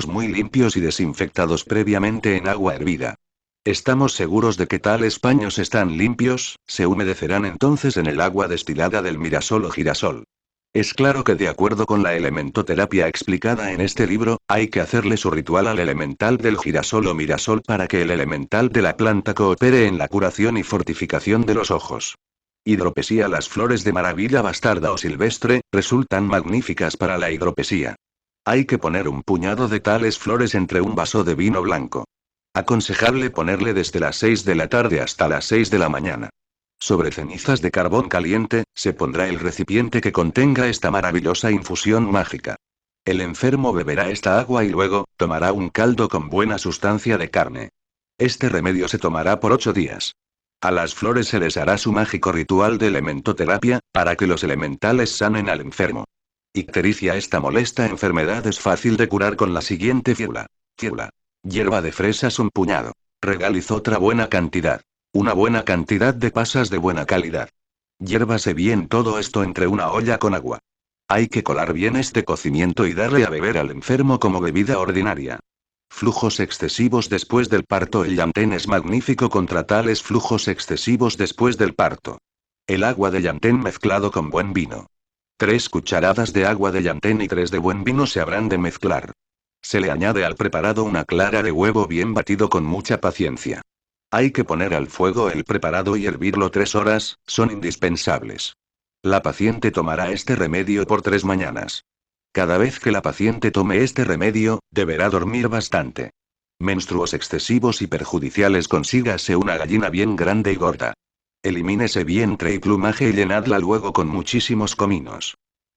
muy limpios y desinfectados previamente en agua hervida. ¿Estamos seguros de que tales paños están limpios? Se humedecerán entonces en el agua destilada del mirasol o girasol. Es claro que de acuerdo con la elementoterapia explicada en este libro, hay que hacerle su ritual al elemental del girasol o mirasol para que el elemental de la planta coopere en la curación y fortificación de los ojos. Hidropesía. Las flores de maravilla bastarda o silvestre, resultan magníficas para la hidropesía. Hay que poner un puñado de tales flores entre un vaso de vino blanco. Aconsejable ponerle desde las 6 de la tarde hasta las 6 de la mañana. Sobre cenizas de carbón caliente, se pondrá el recipiente que contenga esta maravillosa infusión mágica. El enfermo beberá esta agua y luego, tomará un caldo con buena sustancia de carne. Este remedio se tomará por 8 días. A las flores se les hará su mágico ritual de elementoterapia, para que los elementales sanen al enfermo. Ictericia. Esta molesta enfermedad es fácil de curar con la siguiente fórmula. Hierba de fresas un puñado. Regaliz otra buena cantidad. Una buena cantidad de pasas de buena calidad. Hiérvase bien todo esto entre una olla con agua. Hay que colar bien este cocimiento y darle a beber al enfermo como bebida ordinaria. Flujos excesivos después del parto. El llantén es magnífico contra tales flujos excesivos después del parto. El agua de llantén mezclado con buen vino. 3 cucharadas de agua de llantén y 3 de buen vino se habrán de mezclar. Se le añade al preparado una clara de huevo bien batido con mucha paciencia. Hay que poner al fuego el preparado y hervirlo 3 horas, son indispensables. La paciente tomará este remedio por 3 mañanas. Cada vez que la paciente tome este remedio, deberá dormir bastante. Menstruos excesivos y perjudiciales. Consígase una gallina bien grande y gorda. Elimínese vientre y plumaje y llenadla luego con muchísimos cominos.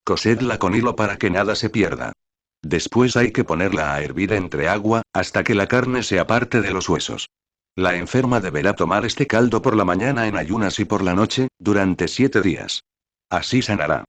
Cosedla con hilo para que nada se pierda. Después hay que ponerla a hervir entre agua, hasta que la carne se aparte de los huesos. La enferma deberá tomar este caldo por la mañana en ayunas y por la noche, durante 7 días. Así sanará.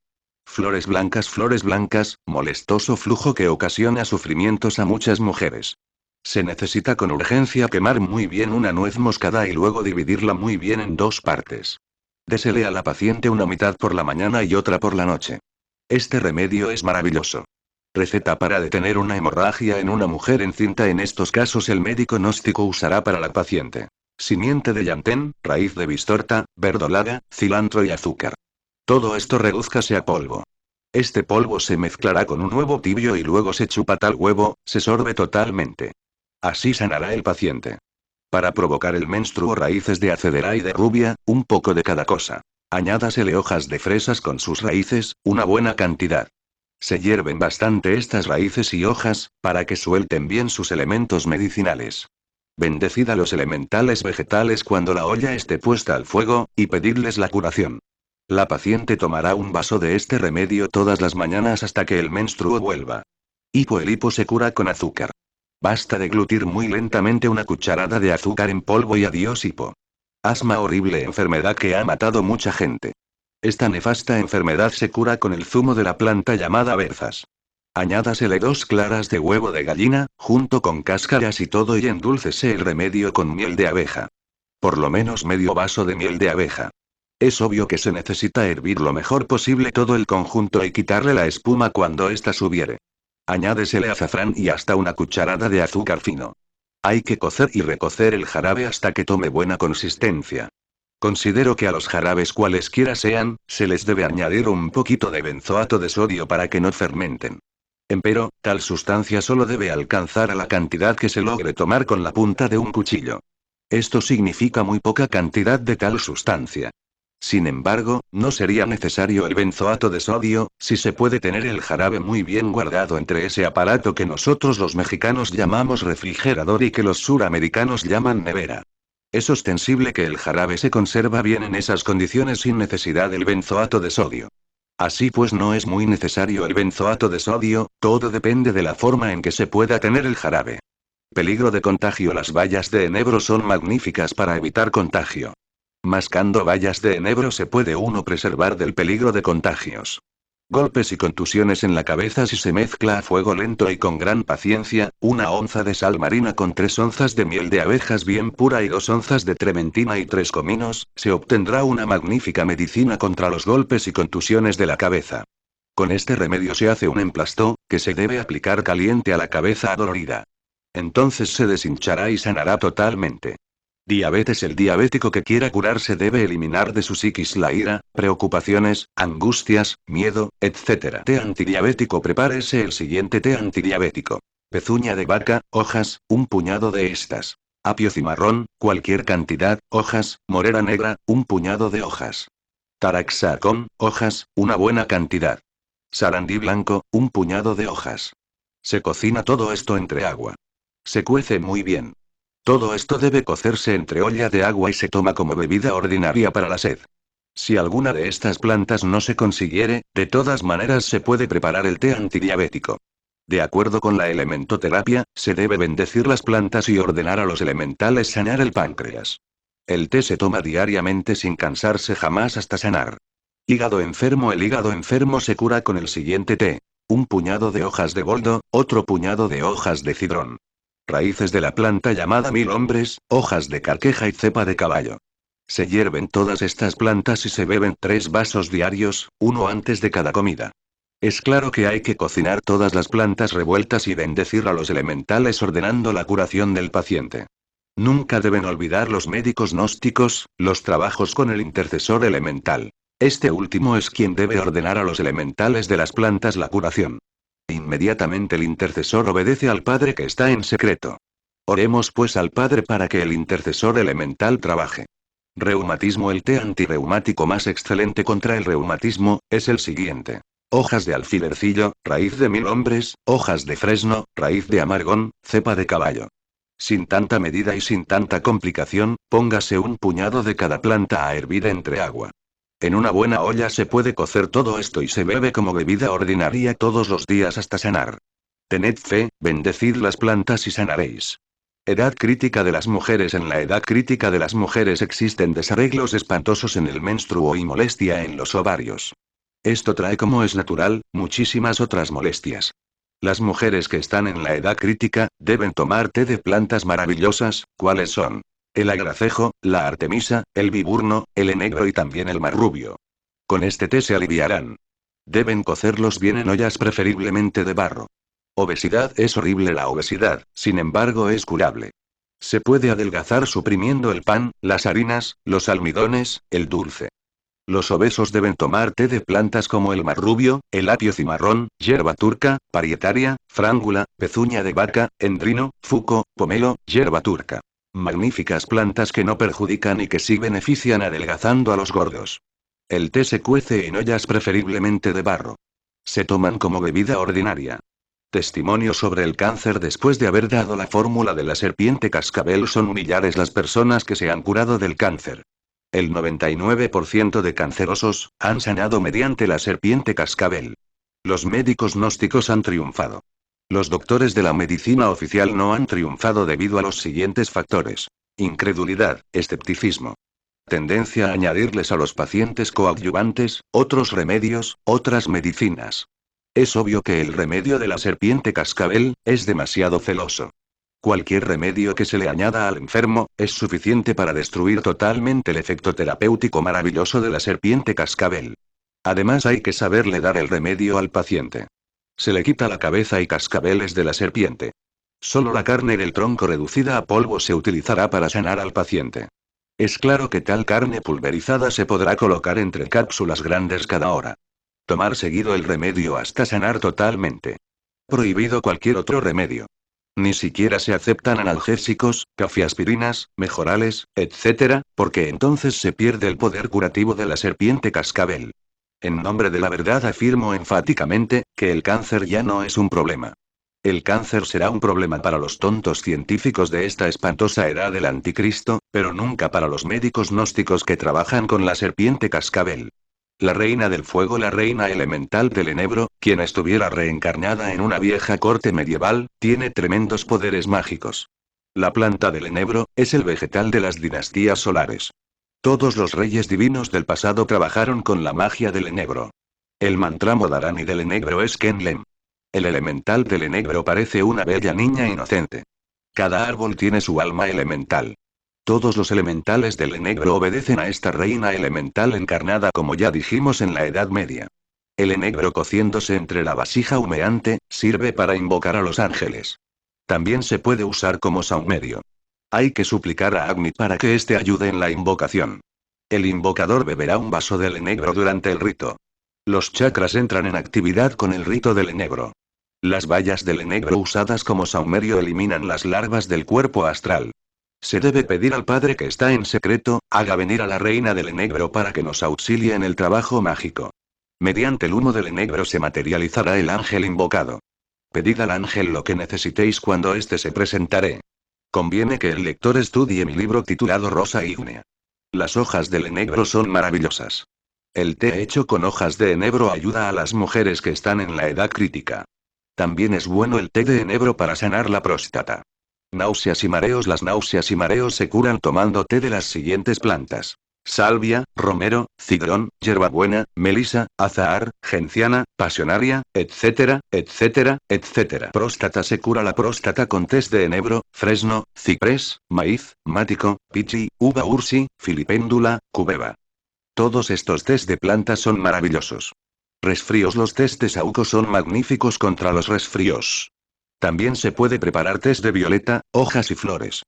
Flores blancas, molestoso flujo que ocasiona sufrimientos a muchas mujeres. Se necesita con urgencia quemar muy bien una nuez moscada y luego dividirla muy bien en 2 partes. Désele a la paciente una mitad por la mañana y otra por la noche. Este remedio es maravilloso. Receta para detener una hemorragia en una mujer encinta. En estos casos el médico gnóstico usará para la paciente simiente de llantén, raíz de bistorta, verdolaga, cilantro y azúcar. Todo esto redúzcase a polvo. Este polvo se mezclará con un huevo tibio y luego se chupa tal huevo, se sorbe totalmente. Así sanará el paciente. Para provocar el menstruo, raíces de acedera y de rubia, un poco de cada cosa. Añádasele hojas de fresas con sus raíces, una buena cantidad. Se hierven bastante estas raíces y hojas, para que suelten bien sus elementos medicinales. Bendecid a los elementales vegetales cuando la olla esté puesta al fuego, y pedidles la curación. La paciente tomará un vaso de este remedio todas las mañanas hasta que el menstruo vuelva. Hipo. El hipo se cura con azúcar. Basta deglutir muy lentamente una cucharada de azúcar en polvo y adiós hipo. Asma. Horrible enfermedad que ha matado mucha gente. Esta nefasta enfermedad se cura con el zumo de la planta llamada berzas. Añádasele 2 claras de huevo de gallina, junto con cáscaras y todo, y endúlcese el remedio con miel de abeja. Por lo menos medio vaso de miel de abeja. Es obvio que se necesita hervir lo mejor posible todo el conjunto y quitarle la espuma cuando ésta subiere. Añádesele azafrán y hasta una cucharada de azúcar fino. Hay que cocer y recocer el jarabe hasta que tome buena consistencia. Considero que a los jarabes cualesquiera sean, se les debe añadir un poquito de benzoato de sodio para que no fermenten. Empero, tal sustancia solo debe alcanzar a la cantidad que se logre tomar con la punta de un cuchillo. Esto significa muy poca cantidad de tal sustancia. Sin embargo, no sería necesario el benzoato de sodio, si se puede tener el jarabe muy bien guardado entre ese aparato que nosotros los mexicanos llamamos refrigerador y que los suramericanos llaman nevera. Es ostensible que el jarabe se conserva bien en esas condiciones sin necesidad del benzoato de sodio. Así pues, no es muy necesario el benzoato de sodio, todo depende de la forma en que se pueda tener el jarabe. Peligro de contagio. Las bayas de enebro son magníficas para evitar contagio. Mascando bayas de enebro se puede uno preservar del peligro de contagios. Golpes y contusiones en la cabeza. Si se mezcla a fuego lento y con gran paciencia, 1 onza de sal marina con 3 onzas de miel de abejas bien pura y 2 onzas de trementina y 3 cominos, se obtendrá una magnífica medicina contra los golpes y contusiones de la cabeza. Con este remedio se hace un emplasto, que se debe aplicar caliente a la cabeza adolorida. Entonces se deshinchará y sanará totalmente. Diabetes. El diabético que quiera curarse debe eliminar de su psiquis la ira, preocupaciones, angustias, miedo, etc. Té antidiabético. Prepárese el siguiente té antidiabético. Pezuña de vaca, hojas, un puñado de estas. Apio cimarrón, cualquier cantidad, hojas, morera negra, un puñado de hojas. Taraxacón, hojas, una buena cantidad. Sarandí blanco, un puñado de hojas. Se cocina todo esto entre agua. Se cuece muy bien. Todo esto debe cocerse entre olla de agua y se toma como bebida ordinaria para la sed. Si alguna de estas plantas no se consiguiere, de todas maneras se puede preparar el té antidiabético. De acuerdo con la elementoterapia, se debe bendecir las plantas y ordenar a los elementales sanar el páncreas. El té se toma diariamente sin cansarse jamás hasta sanar. Hígado enfermo. El hígado enfermo se cura con el siguiente té. Un puñado de hojas de boldo, otro puñado de hojas de cidrón. Raíces de la planta llamada mil hombres, hojas de carqueja y cepa de caballo. Se hierven todas estas plantas y se beben 3 vasos diarios, uno antes de cada comida. Es claro que hay que cocinar todas las plantas revueltas y bendecir a los elementales ordenando la curación del paciente. Nunca deben olvidar los médicos gnósticos, los trabajos con el intercesor elemental. Este último es quien debe ordenar a los elementales de las plantas la curación. Inmediatamente el intercesor obedece al Padre que está en secreto. Oremos pues al Padre para que el intercesor elemental trabaje. Reumatismo. El té antirreumático más excelente contra el reumatismo, es el siguiente. Hojas de alfilercillo, raíz de mil hombres, hojas de fresno, raíz de amargón, cepa de caballo. Sin tanta medida y sin tanta complicación, póngase un puñado de cada planta a hervir entre agua. En una buena olla se puede cocer todo esto y se bebe como bebida ordinaria todos los días hasta sanar. Tened fe, bendecid las plantas y sanaréis. Edad crítica de las mujeres. En la edad crítica de las mujeres existen desarreglos espantosos en el menstruo y molestia en los ovarios. Esto trae, como es natural, muchísimas otras molestias. Las mujeres que están en la edad crítica, deben tomar té de plantas maravillosas, ¿cuáles son? El agracejo, la artemisa, el viburno, el enegro y también el marrubio. Con este té se aliviarán. Deben cocerlos bien en ollas preferiblemente de barro. Obesidad. Es horrible la obesidad, sin embargo es curable. Se puede adelgazar suprimiendo el pan, las harinas, los almidones, el dulce. Los obesos deben tomar té de plantas como el marrubio, el apio cimarrón, hierba turca, parietaria, frángula, pezuña de vaca, endrino, fuco, pomelo, hierba turca. Magníficas plantas que no perjudican y que sí benefician adelgazando a los gordos. El té se cuece en ollas preferiblemente de barro. Se toman como bebida ordinaria. Testimonio sobre el cáncer. Después de haber dado la fórmula de la serpiente cascabel, son millares las personas que se han curado del cáncer. El 99% de cancerosos han sanado mediante la serpiente cascabel. Los médicos gnósticos han triunfado. Los doctores de la medicina oficial no han triunfado debido a los siguientes factores: incredulidad, escepticismo. Tendencia a añadirles a los pacientes coadyuvantes, otros remedios, otras medicinas. Es obvio que el remedio de la serpiente cascabel es demasiado celoso. Cualquier remedio que se le añada al enfermo, es suficiente para destruir totalmente el efecto terapéutico maravilloso de la serpiente cascabel. Además hay que saberle dar el remedio al paciente. Se le quita la cabeza y cascabeles de la serpiente. Solo la carne del tronco reducida a polvo se utilizará para sanar al paciente. Es claro que tal carne pulverizada se podrá colocar entre cápsulas grandes cada hora. Tomar seguido el remedio hasta sanar totalmente. Prohibido cualquier otro remedio. Ni siquiera se aceptan analgésicos, cafeaspirinas, mejorales, etc., porque entonces se pierde el poder curativo de la serpiente cascabel. En nombre de la verdad afirmo enfáticamente, que el cáncer ya no es un problema. El cáncer será un problema para los tontos científicos de esta espantosa edad del anticristo, pero nunca para los médicos gnósticos que trabajan con la serpiente cascabel. La reina del fuego, la reina elemental del enebro, quien estuviera reencarnada en una vieja corte medieval, tiene tremendos poderes mágicos. La planta del enebro es el vegetal de las dinastías solares. Todos los reyes divinos del pasado trabajaron con la magia del enebro. El mantra Modharani del enebro es Kenlem. El elemental del enebro parece una bella niña inocente. Cada árbol tiene su alma elemental. Todos los elementales del enebro obedecen a esta reina elemental encarnada, como ya dijimos en la Edad Media. El enebro cociéndose entre la vasija humeante, sirve para invocar a los ángeles. También se puede usar como saumerio. Hay que suplicar a Agni para que éste ayude en la invocación. El invocador beberá un vaso del enebro durante el rito. Los chakras entran en actividad con el rito del enebro. Las bayas del enebro usadas como saumerio eliminan las larvas del cuerpo astral. Se debe pedir al padre que está en secreto, haga venir a la reina del enebro para que nos auxilie en el trabajo mágico. Mediante el humo del enebro se materializará el ángel invocado. Pedid al ángel lo que necesitéis cuando éste se presentaré. Conviene que el lector estudie mi libro titulado Rosa Ígnea. Las hojas del enebro son maravillosas. El té hecho con hojas de enebro ayuda a las mujeres que están en la edad crítica. También es bueno el té de enebro para sanar la próstata. Náuseas y mareos. Las náuseas y mareos se curan tomando té de las siguientes plantas: salvia, romero, cidrón, hierbabuena, melisa, azahar, genciana, pasionaria, etcétera, etcétera, etcétera. Próstata. Se cura la próstata con tés de enebro, fresno, ciprés, maíz, mático, pichi, uva ursi, filipéndula, cubeba. Todos estos tés de plantas son maravillosos. Resfríos. Los tés de saúco son magníficos contra los resfríos. También se puede preparar tés de violeta, hojas y flores.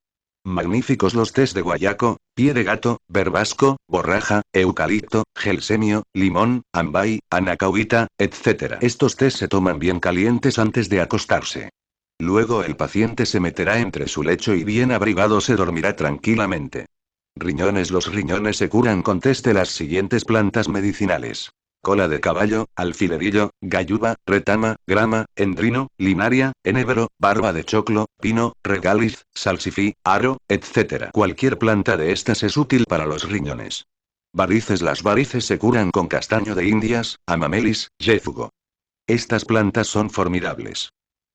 Magníficos los tés de guayaco, pie de gato, verbasco, borraja, eucalipto, gelsemio, limón, ambay, anacahuita, etc. Estos tés se toman bien calientes antes de acostarse. Luego el paciente se meterá entre su lecho y bien abrigado se dormirá tranquilamente. Riñones. Los riñones se curan con tés de las siguientes plantas medicinales: cola de caballo, alfilerillo, gayuba, retama, grama, endrino, linaria, enebro, barba de choclo, pino, regaliz, salsifí, aro, etc. Cualquier planta de estas es útil para los riñones. Varices. Las varices se curan con castaño de Indias, amamelis, yéfugo. Estas plantas son formidables.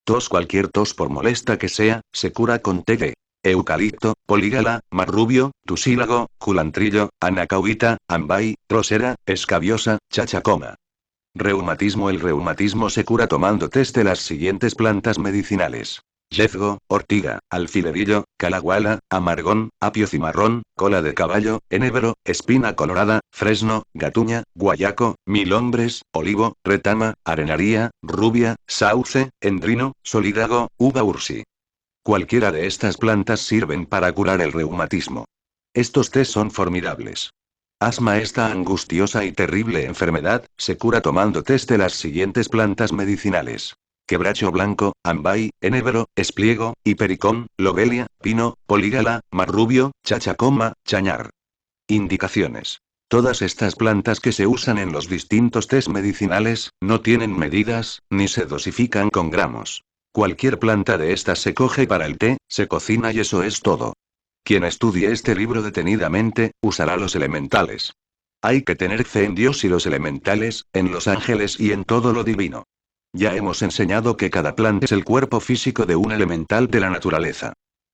Tos. Cualquier tos por molesta que sea, se cura con té de eucalipto, polígala, marrubio, tusílago, culantrillo, anacahuita, ambay, rosera, escabiosa, chachacoma. Reumatismo. El reumatismo se cura tomando tés de las siguientes plantas medicinales: yezgo, ortiga, alfilerillo, calaguala, amargón, apio cimarrón, cola de caballo, enebro, espina colorada, fresno, gatuña, guayaco, milhombres, olivo, retama, arenaria, rubia, sauce, endrino, solídago, uva ursi. Cualquiera de estas plantas sirven para curar el reumatismo. Estos tés son formidables. Asma. Esta angustiosa y terrible enfermedad se cura tomando tés de las siguientes plantas medicinales: quebracho blanco, ambay, enebro, espliego, hipericón, lobelia, pino, polígala, marrubio, chachacoma, chañar. Indicaciones. Todas estas plantas que se usan en los distintos tés medicinales, no tienen medidas, ni se dosifican con gramos. Cualquier planta de estas se coge para el té, se cocina y eso es todo. Quien estudie este libro detenidamente, usará los elementales. Hay que tener fe en Dios y los elementales, en los ángeles y en todo lo divino. Ya hemos enseñado que cada planta es el cuerpo físico de un elemental de la naturaleza.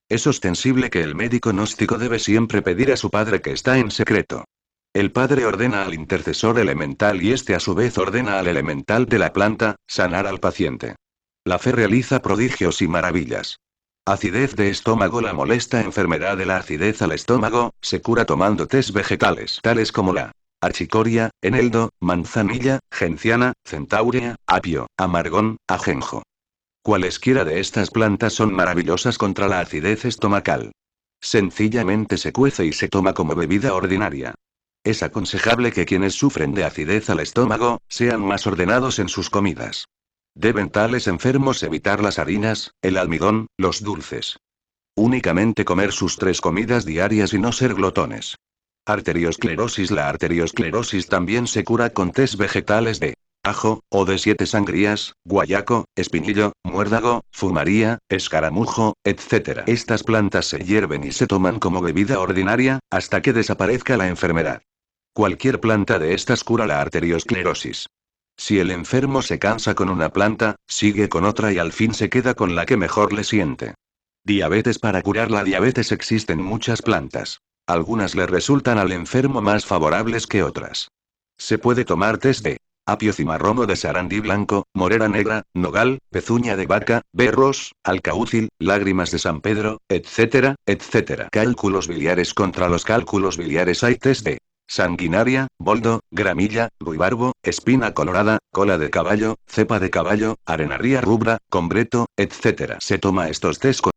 Es ostensible que el médico gnóstico debe siempre pedir a su padre que está en secreto. El padre ordena al intercesor elemental y este a su vez ordena al elemental de la planta, sanar al paciente. La fe realiza prodigios y maravillas. Acidez de estómago. La molesta enfermedad de la acidez al estómago, se cura tomando tés vegetales tales como la achicoria, eneldo, manzanilla, genciana, centaurea, apio, amargón, ajenjo. Cualesquiera de estas plantas son maravillosas contra la acidez estomacal. Sencillamente se cuece y se toma como bebida ordinaria. Es aconsejable que quienes sufren de acidez al estómago, sean más ordenados en sus comidas. Deben tales enfermos evitar las harinas, el almidón, los dulces. Únicamente comer sus 3 comidas diarias y no ser glotones. Arteriosclerosis. La arteriosclerosis también se cura con tés vegetales de ajo, o de 7 sangrías, guayaco, espinillo, muérdago, fumaría, escaramujo, etc. Estas plantas se hierven y se toman como bebida ordinaria, hasta que desaparezca la enfermedad. Cualquier planta de estas cura la arteriosclerosis. Si el enfermo se cansa con una planta, sigue con otra y al fin se queda con la que mejor le siente. Diabetes. Para curar la diabetes existen muchas plantas. Algunas le resultan al enfermo más favorables que otras. Se puede tomar tés de apio cimarromo de sarandí blanco, morera negra, nogal, pezuña de vaca, berros, alcaúcil, lágrimas de San Pedro, etcétera, etcétera. Cálculos biliares. Contra los cálculos biliares hay tés de sanguinaria, boldo, gramilla, ruibarbo, espina colorada, cola de caballo, cepa de caballo, arenarría rubra, combreto, etc. Se toma estos test con